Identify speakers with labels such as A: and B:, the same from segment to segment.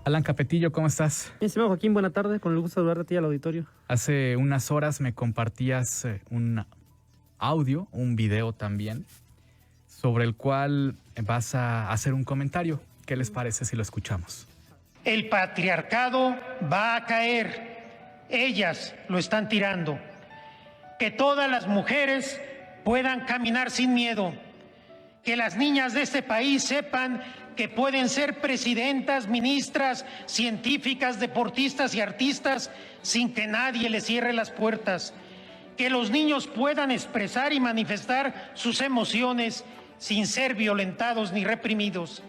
A: Alan Capetillo, ¿cómo estás?
B: Bien, estimado Joaquín, buena tarde, con el gusto de saludarte a ti al auditorio.
A: Hace unas horas me compartías un audio, un video también, sobre el cual vas a hacer un comentario. ¿Qué les parece si lo escuchamos?
C: El patriarcado va a caer, ellas lo están tirando. Que todas las mujeres puedan caminar sin miedo, que las niñas de este país sepan que pueden ser presidentas, ministras, científicas, deportistas y artistas sin que nadie les cierre las puertas, que los niños puedan expresar y manifestar sus emociones sin ser violentados ni reprimidos,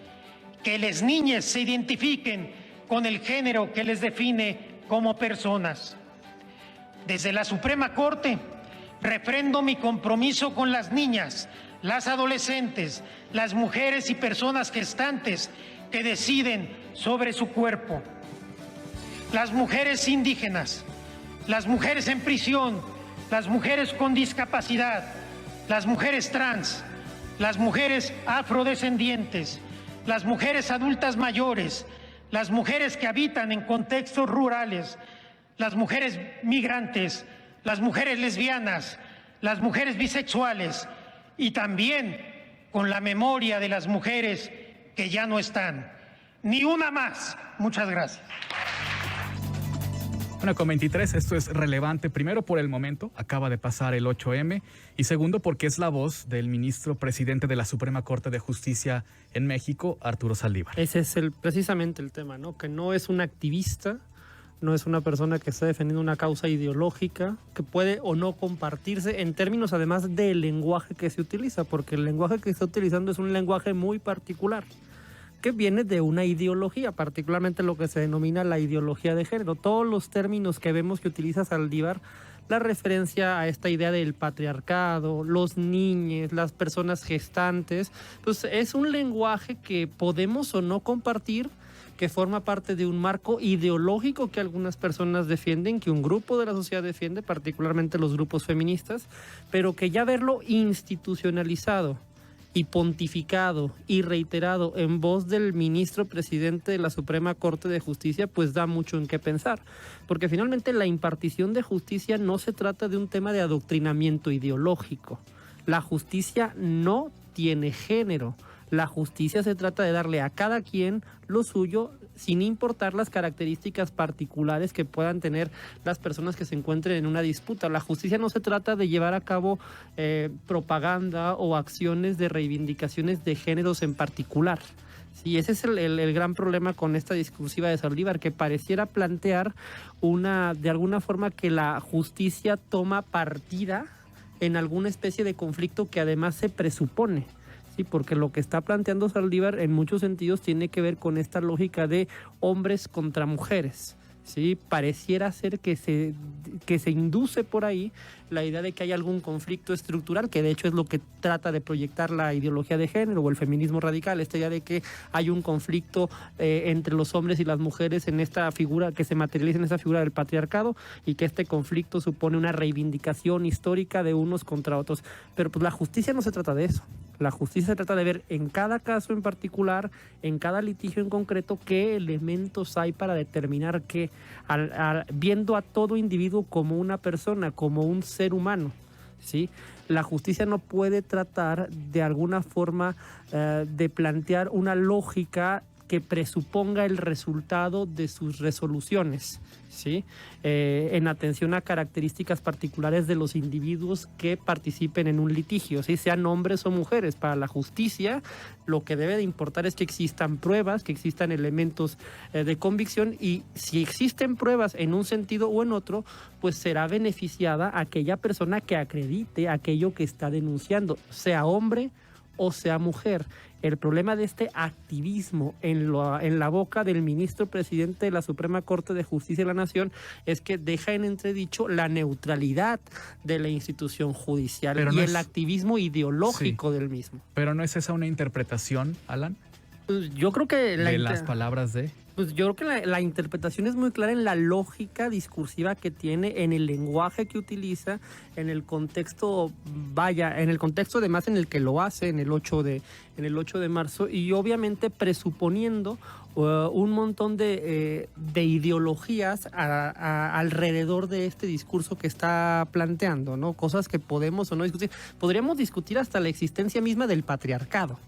C: que las niñas se identifiquen con el género que les define como personas. Desde la Suprema Corte, refrendo mi compromiso con las niñas, las adolescentes, las mujeres y personas gestantes que deciden sobre su cuerpo, las mujeres indígenas, las mujeres en prisión, las mujeres con discapacidad, las mujeres trans, las mujeres afrodescendientes, las mujeres adultas mayores, las mujeres que habitan en contextos rurales, las mujeres migrantes, las mujeres lesbianas, las mujeres bisexuales y también con la memoria de las mujeres que ya no están. Ni una más. Muchas gracias.
A: 1:23, esto es relevante, primero por el momento, acaba de pasar el 8M, y segundo porque es la voz del ministro presidente de la Suprema Corte de Justicia en México, Arturo Saldívar.
B: Ese es precisamente el tema, ¿no? Que no es un activista, no es una persona que está defendiendo una causa ideológica, que puede o no compartirse en términos además del lenguaje que se utiliza, porque el lenguaje que está utilizando es un lenguaje muy particular, que viene de una ideología, particularmente lo que se denomina la ideología de género. Todos los términos que vemos que utiliza Saldívar, la referencia a esta idea del patriarcado, los niños, las personas gestantes, pues es un lenguaje que podemos o no compartir, que forma parte de un marco ideológico que algunas personas defienden, que un grupo de la sociedad defiende, particularmente los grupos feministas, pero que ya verlo institucionalizado y pontificado y reiterado en voz del ministro presidente de la Suprema Corte de Justicia, pues da mucho en qué pensar, porque finalmente la impartición de justicia no se trata de un tema de adoctrinamiento ideológico. La justicia no tiene género. La justicia se trata de darle a cada quien lo suyo, sin importar las características particulares que puedan tener las personas que se encuentren en una disputa. La justicia no se trata de llevar a cabo propaganda o acciones de reivindicaciones de géneros en particular. Sí, ese es el gran problema con esta discursiva de Saldívar, que pareciera plantear de alguna forma que la justicia toma partida en alguna especie de conflicto que además se presupone. Sí, porque lo que está planteando Saldívar en muchos sentidos tiene que ver con esta lógica de hombres contra mujeres. Sí, pareciera ser que se induce por ahí la idea de que hay algún conflicto estructural, que de hecho es lo que trata de proyectar la ideología de género o el feminismo radical, esta idea de que hay un conflicto entre los hombres y las mujeres en esta figura, que se materializa en esta figura del patriarcado, y que este conflicto supone una reivindicación histórica de unos contra otros. Pero pues la justicia no se trata de eso. La justicia se trata de ver en cada caso en particular, en cada litigio en concreto, qué elementos hay para determinar que, viendo a todo individuo como una persona, como un ser humano, ¿sí? La justicia no puede tratar de alguna forma de plantear una lógica que presuponga el resultado de sus resoluciones, ¿sí? En atención a características particulares de los individuos que participen en un litigio, ¿sí? Sean hombres o mujeres. Para la justicia lo que debe de importar es que existan pruebas, que existan elementos de convicción, y si existen pruebas en un sentido o en otro, pues será beneficiada aquella persona que acredite aquello que está denunciando, sea hombre o sea mujer. El problema de este activismo en la boca del ministro presidente de la Suprema Corte de Justicia de la Nación es que deja en entredicho la neutralidad de la institución judicial y el activismo ideológico del mismo.
A: Pero ¿no es esa una interpretación, Alan?
B: Pues yo creo que
A: de las palabras de...
B: Pues yo creo que la interpretación es muy clara en la lógica discursiva que tiene, en el lenguaje que utiliza, en el contexto, en el contexto además en el que lo hace en el 8 de marzo, y obviamente presuponiendo un montón de ideologías alrededor de este discurso que está planteando, ¿no? Cosas que podemos o no discutir. Podríamos discutir hasta la existencia misma del patriarcado.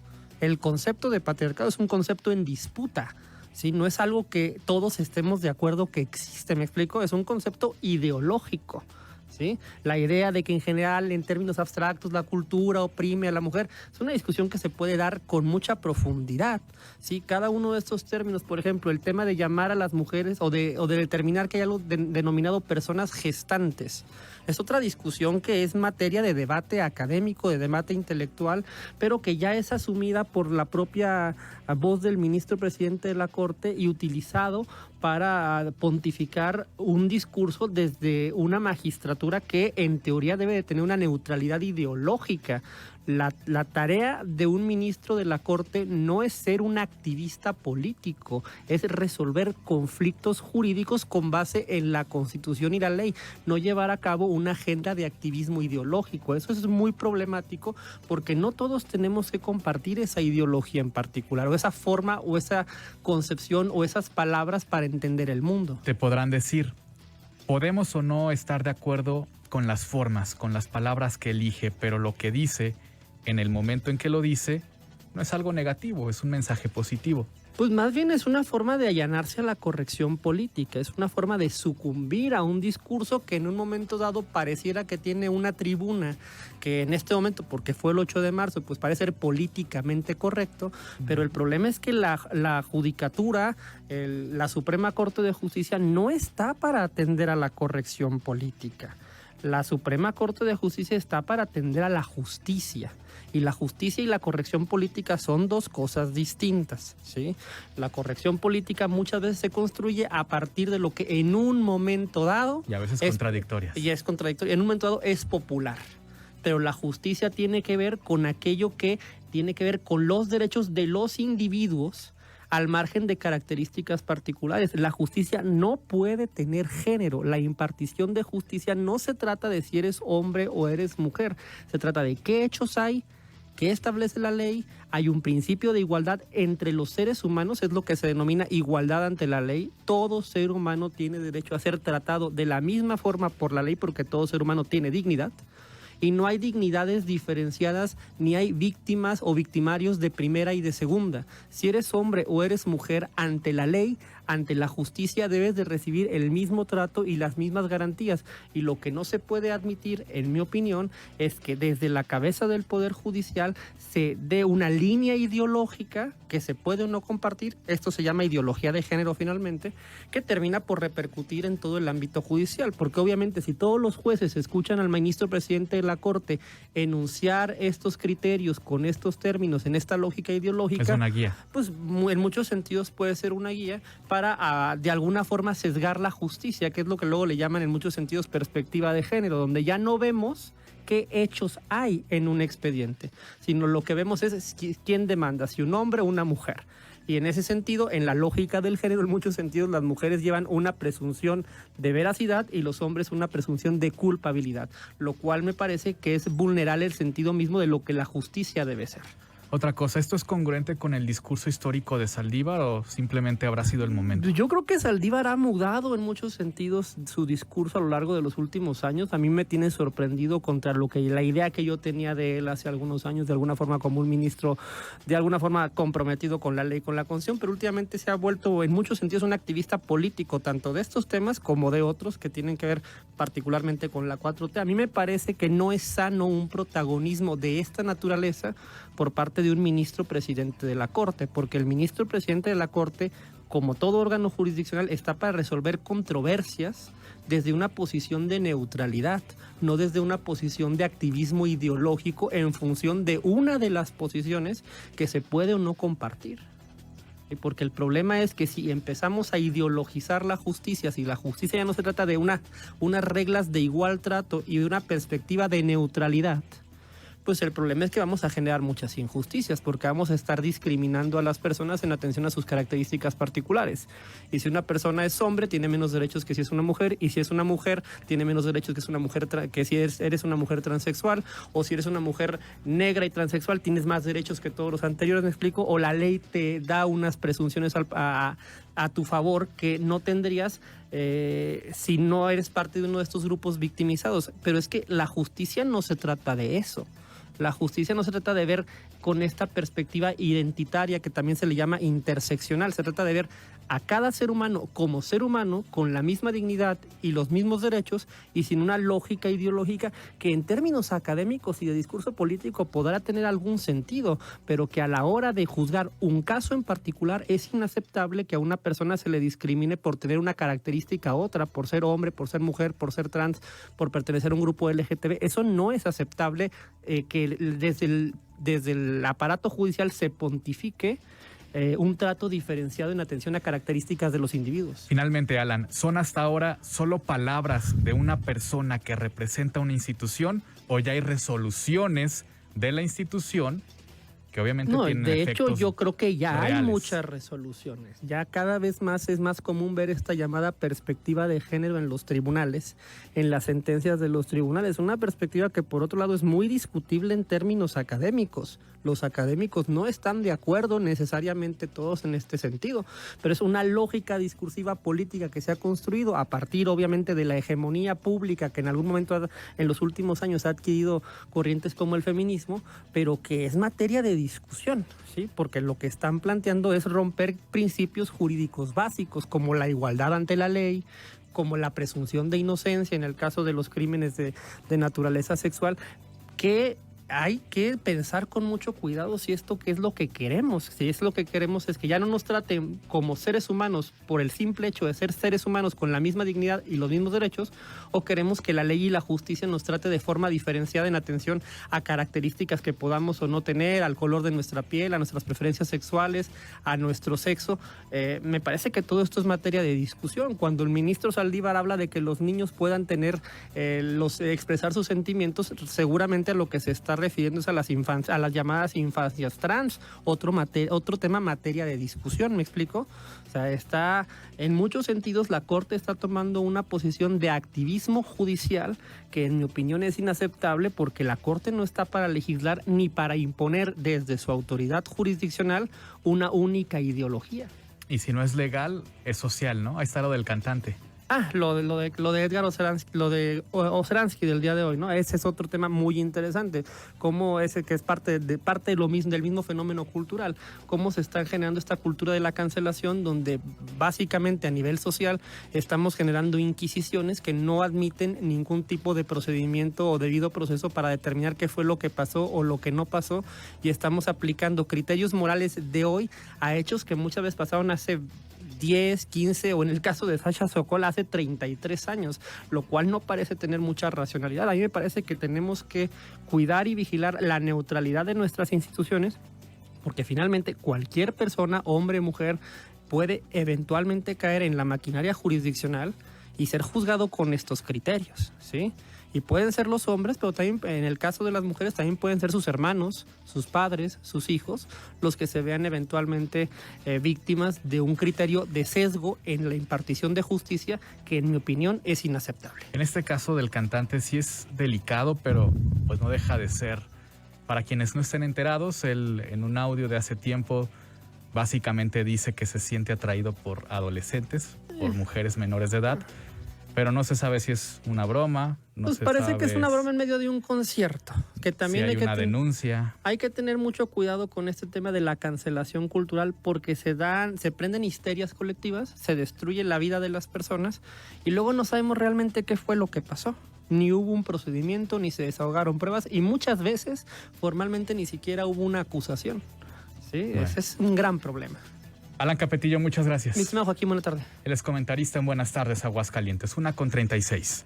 B: El concepto de patriarcado es un concepto en disputa, ¿sí? No es algo que todos estemos de acuerdo que existe, ¿me explico? Es un concepto ideológico, ¿sí? La idea de que en general, en términos abstractos, la cultura oprime a la mujer, es una discusión que se puede dar con mucha profundidad, ¿sí? Cada uno de estos términos, por ejemplo, el tema de llamar a las mujeres o de determinar que hay algo denominado personas gestantes, es otra discusión que es materia de debate académico, de debate intelectual, pero que ya es asumida por la propia voz del ministro presidente de la Corte y utilizado para pontificar un discurso desde una magistratura que en teoría debe de tener una neutralidad ideológica. La tarea de un ministro de la Corte no es ser un activista político, es resolver conflictos jurídicos con base en la Constitución y la ley, no llevar a cabo una agenda de activismo ideológico. Eso es muy problemático porque no todos tenemos que compartir esa ideología en particular, o esa forma, o esa concepción, o esas palabras para entender el mundo.
A: Te podrán decir, podemos o no estar de acuerdo con las formas, con las palabras que elige, pero lo que dice en el momento en que lo dice no es algo negativo, es un mensaje positivo.
B: Pues más bien es una forma de allanarse a la corrección política, es una forma de sucumbir a un discurso que en un momento dado pareciera que tiene una tribuna, que en este momento, porque fue el 8 de marzo, pues parece ser políticamente correcto, pero el problema es que la judicatura, la Suprema Corte de Justicia no está para atender a la corrección política. La Suprema Corte de Justicia está para atender a la justicia. Y la justicia y la corrección política son dos cosas distintas, ¿sí? La corrección política muchas veces se construye a partir de lo que en un momento dado...
A: Y a veces contradictorias.
B: Y es contradictorio. En un momento dado es popular. Pero la justicia tiene que ver con aquello que tiene que ver con los derechos de los individuos al margen de características particulares. La justicia no puede tener género. La impartición de justicia no se trata de si eres hombre o eres mujer. Se trata de qué hechos hay, qué establece la ley. Hay un principio de igualdad entre los seres humanos, es lo que se denomina igualdad ante la ley. Todo ser humano tiene derecho a ser tratado de la misma forma por la ley porque todo ser humano tiene dignidad. Y no hay dignidades diferenciadas, ni hay víctimas o victimarios de primera y de segunda. Si eres hombre o eres mujer, ante la ley, ante la justicia, debes de recibir el mismo trato y las mismas garantías. Y lo que no se puede admitir, en mi opinión, es que desde la cabeza del Poder Judicial se dé una línea ideológica que se puede o no compartir. Esto se llama ideología de género finalmente, que termina por repercutir en todo el ámbito judicial. Porque obviamente si todos los jueces escuchan al ministro presidente de la Corte enunciar estos criterios con estos términos, en esta lógica ideológica...
A: Es una guía.
B: Pues en muchos sentidos puede ser una guía para de alguna forma sesgar la justicia, que es lo que luego le llaman en muchos sentidos perspectiva de género, donde ya no vemos qué hechos hay en un expediente, sino lo que vemos es quién demanda, si un hombre o una mujer. Y en ese sentido, en la lógica del género, en muchos sentidos, las mujeres llevan una presunción de veracidad y los hombres una presunción de culpabilidad, lo cual me parece que es vulnerar el sentido mismo de lo que la justicia debe ser.
A: Otra cosa, ¿esto es congruente con el discurso histórico de Saldívar o simplemente habrá sido el momento?
B: Yo creo que Saldívar ha mudado en muchos sentidos su discurso a lo largo de los últimos años. A mí me tiene sorprendido contra lo que la idea que yo tenía de él hace algunos años, de alguna forma como un ministro, de alguna forma comprometido con la ley, con la Constitución, pero últimamente se ha vuelto en muchos sentidos un activista político, tanto de estos temas como de otros que tienen que ver particularmente con la 4T. A mí me parece que no es sano un protagonismo de esta naturaleza por parte de un ministro presidente de la Corte, porque el ministro presidente de la Corte, como todo órgano jurisdiccional, está para resolver controversias desde una posición de neutralidad, no desde una posición de activismo ideológico en función de una de las posiciones que se puede o no compartir. Porque el problema es que si empezamos a ideologizar la justicia, si la justicia ya no se trata de unas reglas de igual trato y de una perspectiva de neutralidad, pues el problema es que vamos a generar muchas injusticias porque vamos a estar discriminando a las personas en atención a sus características particulares. Y si una persona es hombre, tiene menos derechos que si es una mujer, y si es una mujer, tiene menos derechos que es una mujer que si eres una mujer transexual, o si eres una mujer negra y transexual, tienes más derechos que todos los anteriores, ¿me explico? O la ley te da unas presunciones a tu favor que no tendrías si no eres parte de uno de estos grupos victimizados. Pero es que la justicia no se trata de eso. La justicia no se trata de ver con esta perspectiva identitaria que también se le llama interseccional. Se trata de ver a cada ser humano como ser humano con la misma dignidad y los mismos derechos y sin una lógica ideológica que en términos académicos y de discurso político podrá tener algún sentido, pero que a la hora de juzgar un caso en particular es inaceptable que a una persona se le discrimine por tener una característica u otra, por ser hombre, por ser mujer, por ser trans, por pertenecer a un grupo LGTB. Eso no es aceptable que desde el aparato judicial se pontifique un trato diferenciado en atención a características de los individuos.
A: Finalmente, Alan, ¿son hasta ahora solo palabras de una persona que representa una institución o ya hay resoluciones de la institución que obviamente tienen
B: de
A: efectos
B: hecho yo creo que ya
A: reales?
B: hay muchas resoluciones. Ya cada vez más es más común ver esta llamada perspectiva de género en los tribunales, en las sentencias de los tribunales. Una perspectiva que por otro lado es muy discutible en términos académicos. Los académicos no están de acuerdo necesariamente todos en este sentido, pero es una lógica discursiva política que se ha construido a partir obviamente de la hegemonía pública que en algún momento en los últimos años ha adquirido corrientes como el feminismo, pero que es materia de discusión, ¿sí? Porque lo que están planteando es romper principios jurídicos básicos como la igualdad ante la ley, como la presunción de inocencia en el caso de los crímenes de naturaleza sexual, que hay que pensar con mucho cuidado si esto qué es lo que queremos. Si es lo que queremos es que ya no nos traten como seres humanos por el simple hecho de ser seres humanos con la misma dignidad y los mismos derechos, o queremos que la ley y la justicia nos trate de forma diferenciada en atención a características que podamos o no tener, al color de nuestra piel, a nuestras preferencias sexuales, a nuestro sexo. Me parece que todo esto es materia de discusión. Cuando el ministro Saldívar habla de que los niños puedan tener, expresar sus sentimientos, seguramente a lo que se está refiriéndose a las llamadas infancias trans, otro tema materia de discusión, ¿me explico? O sea, está, en muchos sentidos, la Corte está tomando una posición de activismo judicial que en mi opinión es inaceptable porque la Corte no está para legislar ni para imponer desde su autoridad jurisdiccional una única ideología.
A: Y si no es legal, es social, ¿no? Ahí está lo del cantante.
B: Lo de Edgar Oceransky, lo de Oceransky del día de hoy, ¿no? Ese es otro tema muy interesante, cómo ese que es parte de lo mismo, del mismo fenómeno cultural, cómo se está generando esta cultura de la cancelación, donde básicamente a nivel social estamos generando inquisiciones que no admiten ningún tipo de procedimiento o debido proceso para determinar qué fue lo que pasó o lo que no pasó, y estamos aplicando criterios morales de hoy a hechos que muchas veces pasaron hace 10, 15 o en el caso de Sasha Sokol hace 33 años, lo cual no parece tener mucha racionalidad. A mí me parece que tenemos que cuidar y vigilar la neutralidad de nuestras instituciones, porque finalmente cualquier persona, hombre, mujer, puede eventualmente caer en la maquinaria jurisdiccional y ser juzgado con estos criterios, ¿sí? Y pueden ser los hombres, pero también en el caso de las mujeres también pueden ser sus hermanos, sus padres, sus hijos, los que se vean eventualmente víctimas de un criterio de sesgo en la impartición de justicia que en mi opinión es inaceptable.
A: En este caso del cantante sí es delicado, pero pues no deja de ser. Para quienes no estén enterados, él en un audio de hace tiempo básicamente dice que se siente atraído por adolescentes, por mujeres menores de edad. Pero no se sabe si es una broma.
B: Pues parece que es una broma en medio de un concierto. Que también
A: si hay una denuncia.
B: Hay que tener mucho cuidado con este tema de la cancelación cultural porque se prenden histerias colectivas, se destruye la vida de las personas y luego no sabemos realmente qué fue lo que pasó. Ni hubo un procedimiento, ni se desahogaron pruebas y muchas veces formalmente ni siquiera hubo una acusación. ¿Sí? Bueno. Ese es un gran problema.
A: Alan Capetillo, muchas gracias.
B: Mi estimado Joaquín, buena tarde.
A: Él es comentarista en Buenas Tardes, Aguascalientes, 1:36.